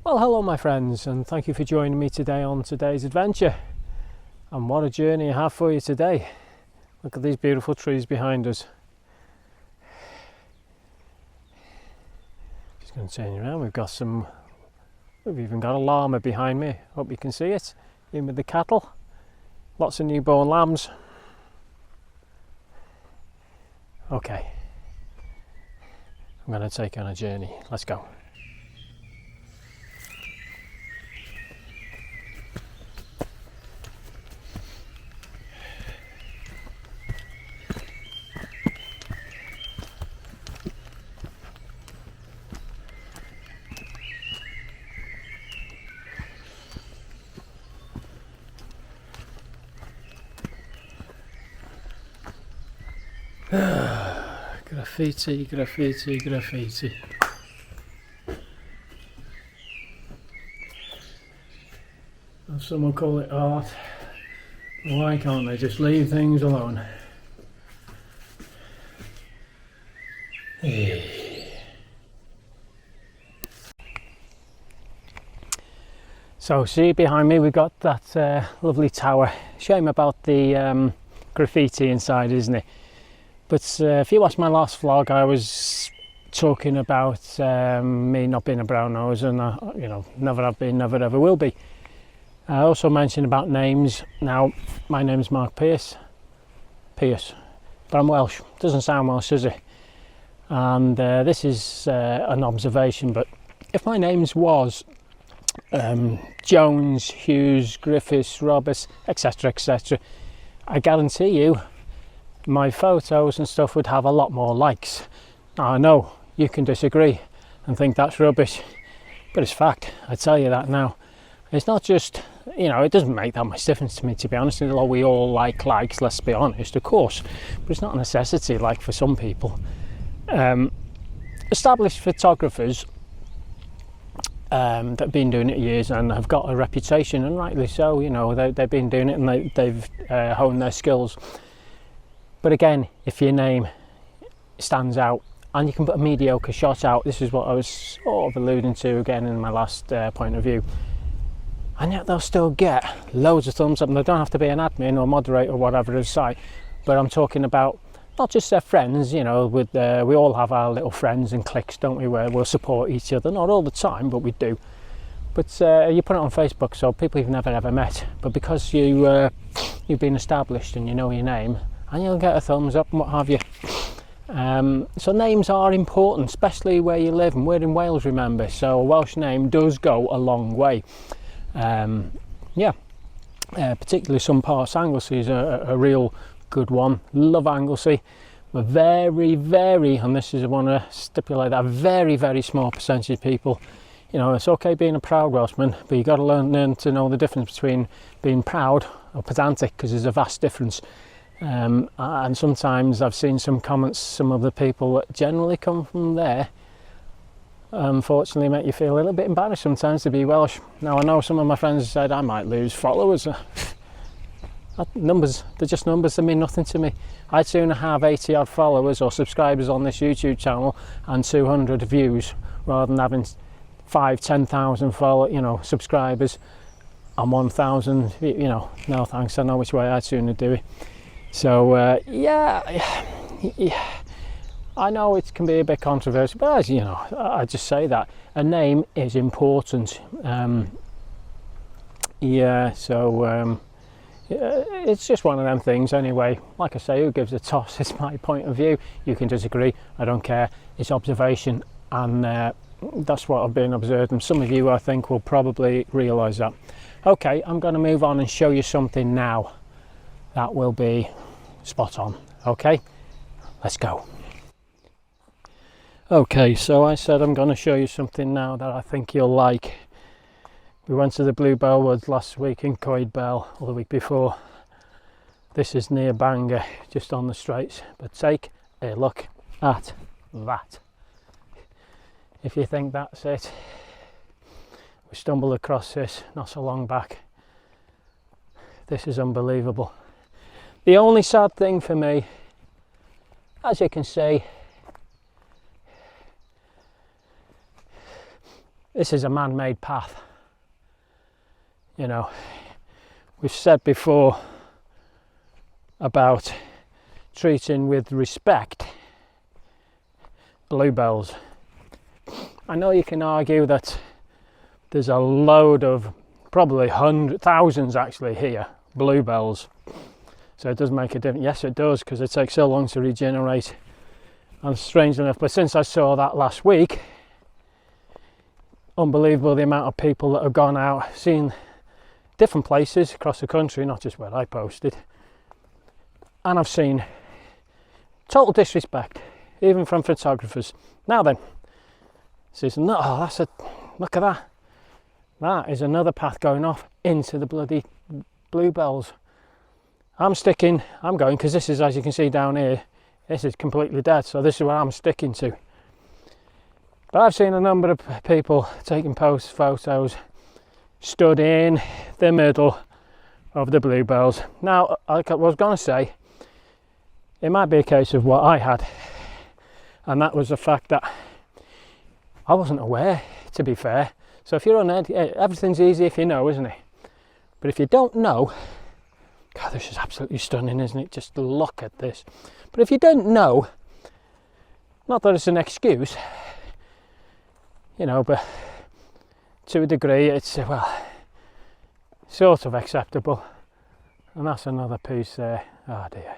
Well, hello my friends, and thank you for joining me today on today's adventure. And what a journey I have for you today. Look at these beautiful trees behind us. Just going to turn you around. We've even got a llama behind me. Hope you can see it. In with the cattle. Lots of newborn lambs. Okay. I'm going to take you on a journey. Let's go. Graffiti, graffiti, graffiti. And some will call it art. Why can't they just leave things alone? So see behind me we've got that lovely tower. Shame about the graffiti inside, isn't it? But if you watched my last vlog, I was talking about me not being a brown nose, and never have been, never ever will be. I also mentioned about names. Now, my name's Mark Pierce, but I'm Welsh. Doesn't sound Welsh, does it? And this is an observation, but if my name's was Jones, Hughes, Griffiths, Roberts, etc, etc, I guarantee you my photos and stuff would have a lot more likes. Now, I know you can disagree and think that's rubbish, but it's fact. I tell you that now. It's not just, it doesn't make that much difference to me, to be honest. Although we all like likes, let's be honest, of course, but it's not a necessity like for some people. Established photographers that have been doing it years and have got a reputation, and rightly so. They've been doing it and they've honed their skills. But again, if your name stands out and you can put a mediocre shot out, this is what I was sort of alluding to again in my last point of view, and yet they'll still get loads of thumbs up, and they don't have to be an admin or moderator or whatever of the site. But I'm talking about not just their friends, we all have our little friends and cliques, don't we, where we'll support each other, not all the time, but we do. But you put it on Facebook, so people you've never ever met, but because you've been established and you know your name, and you'll get a thumbs up and what have you. So names are important, especially where you live, and we're in Wales, remember, so a Welsh name does go a long way. Particularly some parts. Anglesey is a real good one. Love Anglesey. We're very, and this is, I want to stipulate that, very, very small percentage of people. It's okay being a proud Welshman, but you've got to learn to know the difference between being proud or pedantic, because there's a vast difference. And sometimes I've seen some comments, some of the people that generally come from there, unfortunately make you feel a little bit embarrassed sometimes to be Welsh. Now, I know some of my friends said I might lose followers. Numbers, they're just numbers, they mean nothing to me. I'd sooner have 80 odd followers or subscribers on this YouTube channel and 200 views rather than having 5,000-10,000 subscribers and 1,000, no thanks, I know which way I'd sooner do it. So I know it can be a bit controversial, but as I just say that a name is important. It's just one of them things anyway. Like I say, who gives a toss? It's my point of view. You can disagree, I don't care. It's observation, and that's what I've been observing. Some of you, I think, will probably realise that. Okay, I'm going to move on and show you something now that will be spot on. Okay, let's go. Okay, so I said I'm going to show you something now that I think you'll like. We went to the Bluebell Woods last week in Coed Bell, or the week before. This is near Bangor, just on the Straits, but take a look at that. If you think that's it, we stumbled across this not so long back. This is unbelievable. The only sad thing for me, as you can see, this is a man-made path. You know, we've said before about treating with respect bluebells. I know you can argue that there's a load of, probably thousands actually here, bluebells. So it does make a difference. Yes, it does, because it takes so long to regenerate. And strangely enough, but since I saw that last week, unbelievable the amount of people that have gone out, seen different places across the country, not just where I posted. And I've seen total disrespect, even from photographers. Now then, says, no, look at that. That is another path going off into the bloody bluebells. I'm going, because this is, as you can see down here, this is completely dead, so this is where I'm sticking to. But I've seen a number of people taking photos, stood in the middle of the bluebells. Now, like I was going to say, it might be a case of what I had, and that was the fact that I wasn't aware, to be fair. So if you're on everything's easy if you know, isn't it? But if you don't know, God, this is absolutely stunning, isn't it? Just look at this. But if you don't know, not that it's an excuse, you know, but to a degree it's, well, sort of acceptable. And that's another piece there. Oh dear,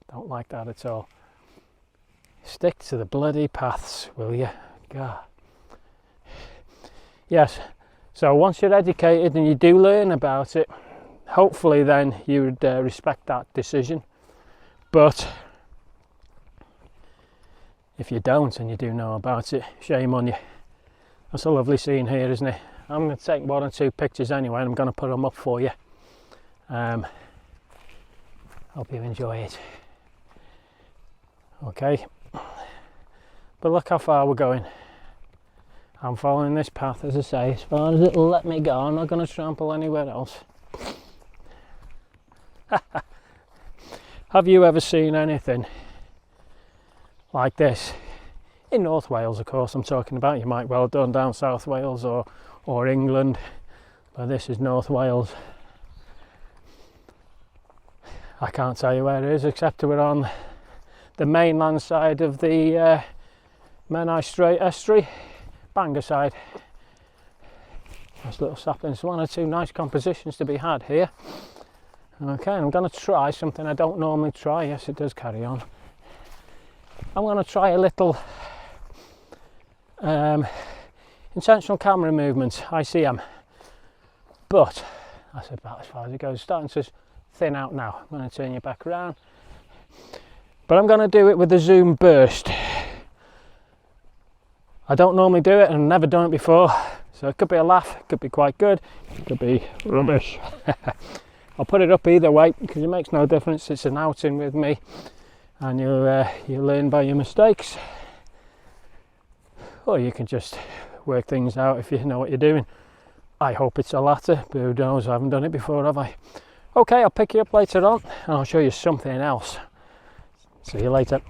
don't like that at all. Stick to the bloody paths, will you? God. Yes, so once you're educated and you do learn about it, hopefully then you would respect that decision. But if you don't and you do know about it, shame on you. That's a lovely scene here, isn't it? I'm going to take 1 or 2 pictures anyway, and I'm going to put them up for you. Hope you enjoy it. Okay, but look how far we're going. I'm following this path, as I say, as far as it'll let me go. I'm not going to trample anywhere else. Have you ever seen anything like this? In North Wales, of course, I'm talking about. You might well have done down South Wales or England, but this is North Wales. I can't tell you where it is, except we're on the mainland side of the Menai Strait estuary, Bangor side. Nice little saplings, 1 or 2 nice compositions to be had here. Okay, I'm going to try something I don't normally try. Yes, it does carry on. I'm going to try a little intentional camera movement, ICM, but that's about as far as it goes. It's starting to thin out now. I'm going to turn you back around, but I'm going to do it with the zoom burst. I don't normally do it, and I've never done it before, so it could be a laugh, it could be quite good, it could be rubbish. I'll put it up either way because it makes no difference. It's an outing with me, and you learn by your mistakes, or you can just work things out if you know what you're doing. I hope it's the latter, but who knows? I haven't done it before, have I? Okay, I'll pick you up later on and I'll show you something else. See you later.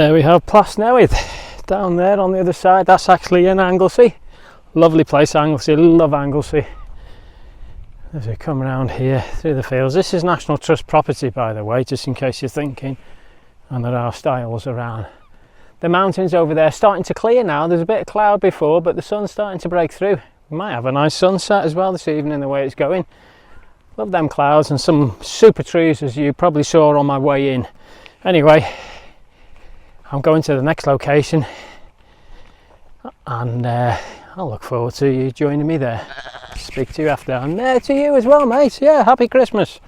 There we have Plasnewydd down there on the other side. That's actually in Anglesey. Lovely place, Anglesey. Love Anglesey. As we come around here through the fields, this is National Trust property, by the way, just in case you're thinking, and there are stiles around. The mountains over there starting to clear now. There's a bit of cloud before, but the sun's starting to break through. We might have a nice sunset as well this evening, the way it's going. Love them clouds and some super trees, as you probably saw on my way in. Anyway, I'm going to the next location, and I'll look forward to you joining me there. Speak to you after, and to you as well, mate. Yeah, happy Christmas.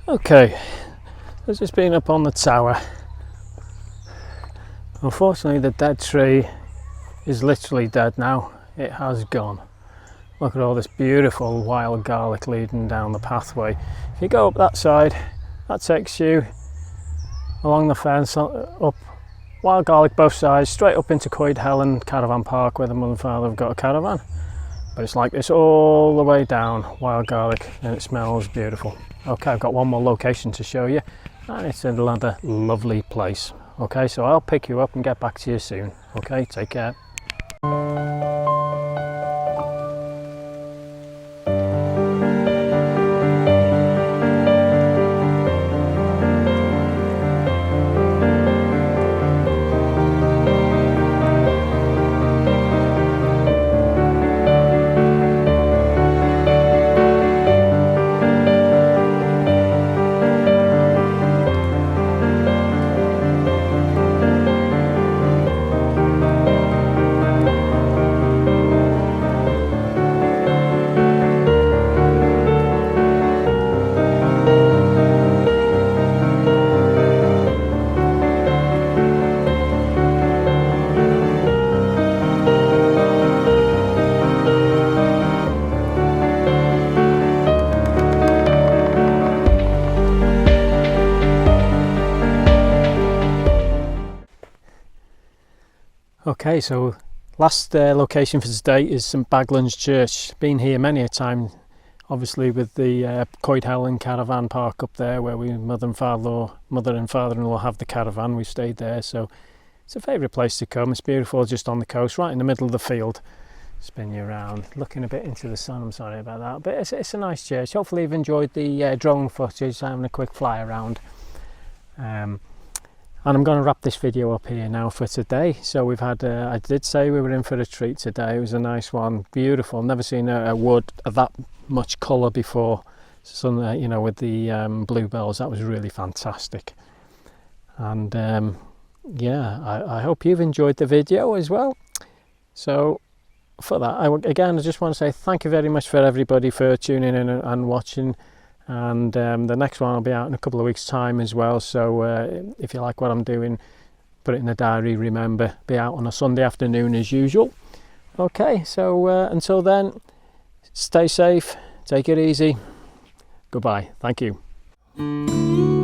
Okay, I've just been up on the tower. Unfortunately, the dead tree is literally dead now. It has gone. Look at all this beautiful wild garlic leading down the pathway. If you go up that side, that takes you along the fence, up wild garlic both sides, straight up into Coed Helen Caravan Park, where the mother and father have got a caravan. But it's like this all the way down, wild garlic, and it smells beautiful. Okay, I've got one more location to show you, and it's another lovely place. Okay, so I'll pick you up and get back to you soon. Okay, take care. Okay, so last location for today is St Baglan's Church. Been here many a time, obviously with the Coed Helen Caravan Park up there, where we mother and father-in-law have the caravan. We stayed there, so it's a favourite place to come. It's beautiful, just on the coast, right in the middle of the field. Spin you around, looking a bit into the sun. I'm sorry about that, but it's a nice church. Hopefully you've enjoyed the drone footage, having a quick fly around. And I'm going to wrap this video up here now for today. So we've had, I did say we were in for a treat today. It was a nice one, beautiful. Never seen a wood of that much colour before. So, you know, with the bluebells, that was really fantastic. And yeah, I hope you've enjoyed the video as well. So for that, again, I just want to say thank you very much for everybody for tuning in and watching. And the next one will be out in a couple of weeks' time as well, so if you like what I'm doing, put it in the diary. Remember, be out on a Sunday afternoon as usual. Okay, so until then, stay safe, take it easy, Goodbye. Thank you.